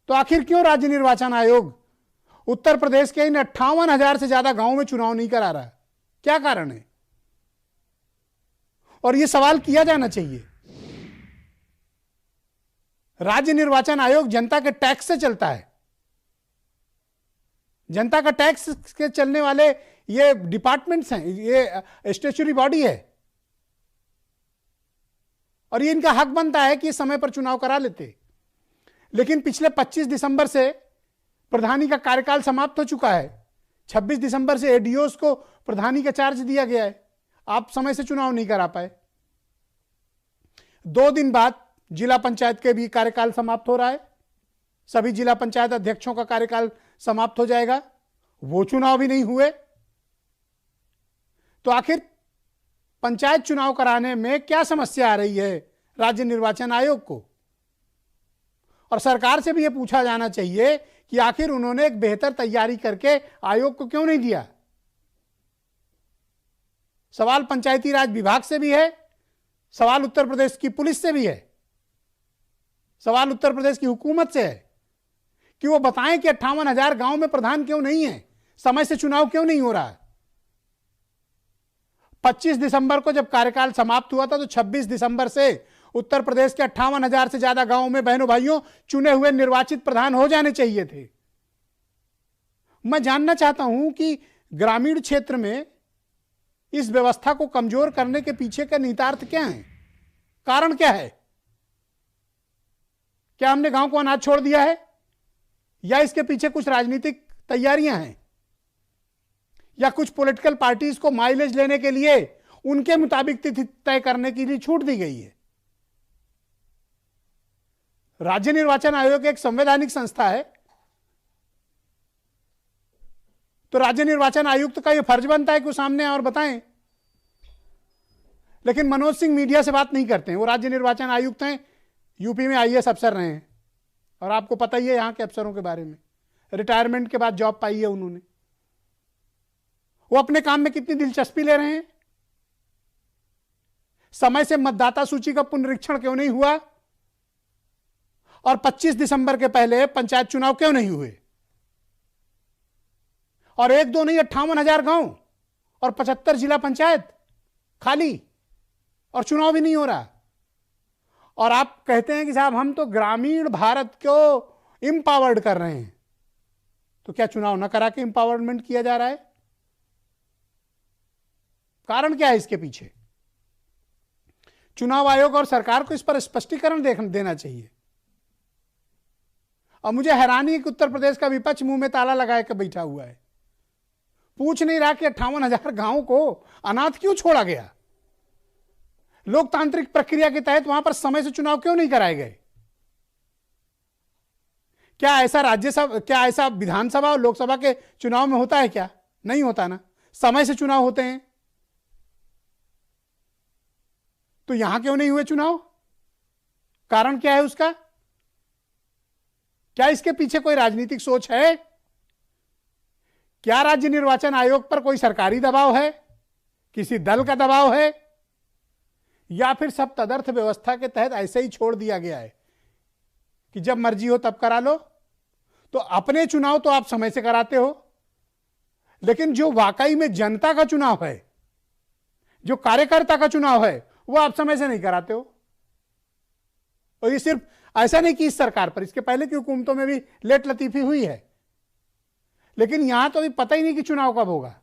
तो आखिर क्यों राज्य निर्वाचन आयोग उत्तर प्रदेश के इन 58,000 से ज्यादा गांवों में चुनाव नहीं करा रहा? क्या कारण है? और यह सवाल किया जाना चाहिए। राज्य निर्वाचन आयोग जनता के टैक्स से चलता है। जनता का टैक्स के चलने वाले ये डिपार्टमेंट्स हैं, ये स्टैट्यूटरी बॉडी है, और ये इनका हक बनता है कि समय पर चुनाव करा लेते। लेकिन पिछले 25 दिसंबर से प्रधानी का कार्यकाल समाप्त हो चुका है। 26 दिसंबर से एडीओस को प्रधानी का चार्ज दिया गया है। आप समय से चुनाव नहीं करा पाए। 2 दिन बाद जिला पंचायत के भी कार्यकाल समाप्त हो रहा है। सभी जिला पंचायत अध्यक्षों का कार्यकाल समाप्त हो जाएगा। वो चुनाव भी नहीं हुए। तो आखिर पंचायत चुनाव कराने में क्या समस्या आ रही है राज्य निर्वाचन आयोग को? और सरकार से भी यह पूछा जाना चाहिए कि आखिर उन्होंने एक बेहतर तैयारी करके आयोग को क्यों नहीं दिया। सवाल पंचायती राज विभाग से भी है, सवाल उत्तर प्रदेश की पुलिस से भी है, सवाल उत्तर प्रदेश की हुकूमत से है कि वो बताएं कि 58,000 गांव में प्रधान क्यों नहीं है, समय से चुनाव क्यों नहीं हो रहा है। 25 दिसंबर को जब कार्यकाल समाप्त हुआ था तो 26 दिसंबर से उत्तर प्रदेश के 58,000 से ज्यादा गांवों में बहनों भाइयों चुने हुए निर्वाचित प्रधान हो जाने चाहिए थे। मैं जानना चाहता हूं कि ग्रामीण क्षेत्र में इस व्यवस्था को कमजोर करने के पीछे का निहितार्थ क्या है, कारण क्या है? क्या हमने गांव को अनाथ छोड़ दिया है, या इसके पीछे कुछ राजनीतिक तैयारियां हैं, या कुछ पॉलिटिकल पार्टीज को माइलेज लेने के लिए उनके मुताबिक तिथि तय करने के लिए छूट दी गई है? राज्य निर्वाचन आयोग एक संवैधानिक संस्था है, तो राज्य निर्वाचन आयुक्त का यह फर्ज बनता है कि वो सामने और बताएं। लेकिन मनोज सिंह मीडिया से बात नहीं करते हैं। वो राज्य निर्वाचन आयुक्त हैं, यूपी में आईएएस अफसर रहे हैं, और आपको पता ही है यहां के अफसरों के बारे में। रिटायरमेंट के बाद जॉब पाई है उन्होंने। वो अपने काम में कितनी दिलचस्पी ले रहे हैं? समय से मतदाता सूची का पुनरीक्षण क्यों नहीं हुआ? और 25 दिसंबर के पहले पंचायत चुनाव क्यों नहीं हुए? और 1-2 नहीं, 58,000 गांव और 75 जिला पंचायत खाली, और चुनाव भी नहीं हो रहा। और आप कहते हैं कि साहब हम तो ग्रामीण भारत को इंपावर्ड कर रहे हैं। तो क्या चुनाव न करा के इंपावरमेंट किया जा रहा है? कारण क्या है इसके पीछे? चुनाव आयोग और सरकार को इस पर स्पष्टीकरण देना चाहिए। और मुझे हैरानी है कि उत्तर प्रदेश का विपक्ष मुंह में ताला लगाए कर बैठा हुआ है। पूछ नहीं रहा कि 58,000 गांवों को अनाथ क्यों छोड़ा गया। लोकतांत्रिक प्रक्रिया के तहत वहां पर समय से चुनाव क्यों नहीं कराए गए? क्या ऐसा राज्यसभा, क्या ऐसा विधानसभा और लोकसभा के चुनाव में होता है? क्या नहीं होता ना, समय से चुनाव होते हैं। तो यहां क्यों नहीं हुए चुनाव? कारण क्या है उसका? क्या इसके पीछे कोई राजनीतिक सोच है? क्या राज्य निर्वाचन आयोग पर कोई सरकारी दबाव है, किसी दल का दबाव है, या फिर सब तदर्थ व्यवस्था के तहत ऐसे ही छोड़ दिया गया है कि जब मर्जी हो तब करा लो? तो अपने चुनाव तो आप समय से कराते हो, लेकिन जो वाकई में जनता का चुनाव है, जो कार्यकर्ता का चुनाव है, वो आप समय से नहीं कराते हो। और ये सिर्फ ऐसा नहीं कि इस सरकार पर, इसके पहले की हुकूमतों में भी लेट लतीफी हुई है। लेकिन यहां तो अभी पता ही नहीं कि चुनाव कब होगा।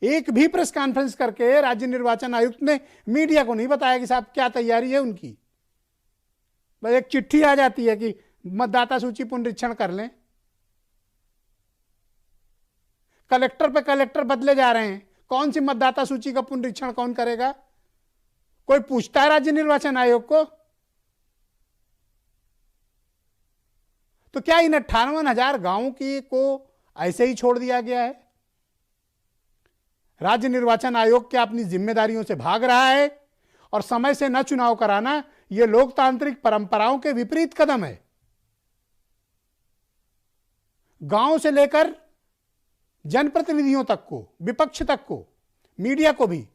एक भी प्रेस कॉन्फ्रेंस करके राज्य निर्वाचन आयुक्त ने मीडिया को नहीं बताया कि साहब क्या तैयारी है उनकी। बस एक चिट्ठी आ जाती है कि मतदाता सूची पुनरीक्षण कर लें। कलेक्टर पे कलेक्टर बदले जा रहे हैं, कौन सी मतदाता सूची का पुनरीक्षण कौन करेगा? कोई पूछता है राज्य निर्वाचन आयोग को? तो क्या इन 58,000 गांवों की को ऐसे ही छोड़ दिया गया है? राज्य निर्वाचन आयोग क्या अपनी जिम्मेदारियों से भाग रहा है? और समय से न चुनाव कराना यह लोकतांत्रिक परंपराओं के विपरीत कदम है। गांव से लेकर जनप्रतिनिधियों तक को, विपक्ष तक को, मीडिया को भी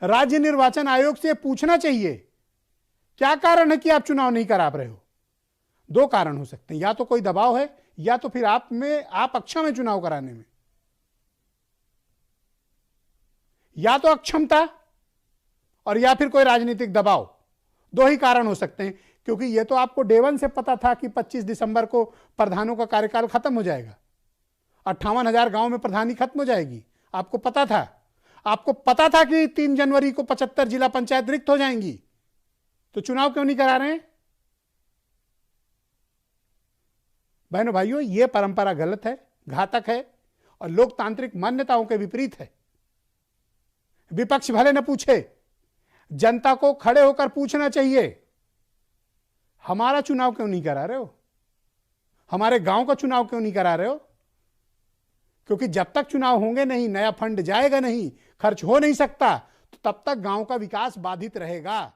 राज्य निर्वाचन आयोग से पूछना चाहिए क्या कारण है कि आप चुनाव नहीं करा रहे हो। दो कारण हो सकते हैं, या तो कोई दबाव है या तो फिर आप अक्षम है चुनाव कराने में, या तो अक्षमता और या फिर कोई राजनीतिक दबाव। दो ही कारण हो सकते हैं, क्योंकि यह तो आपको डे 1 से पता था कि 25 दिसंबर को प्रधानों का कार्यकाल खत्म हो जाएगा, 58,000 गांव में प्रधानी खत्म हो जाएगी, आपको पता था। आपको पता था कि 3 जनवरी को 75 जिला पंचायत रिक्त हो जाएंगी, तो चुनाव क्यों नहीं करा रहे हैं? बहनों भाइयों, यह परंपरा गलत है, घातक है और लोकतांत्रिक मान्यताओं के विपरीत है। विपक्ष भले न पूछे, जनता को खड़े होकर पूछना चाहिए, हमारा चुनाव क्यों नहीं करा रहे हो, हमारे गांव का चुनाव क्यों नहीं करा रहे हो? क्योंकि जब तक चुनाव होंगे नहीं, नया फंड जाएगा नहीं, खर्च हो नहीं सकता, तो तब तक गांव का विकास बाधित रहेगा।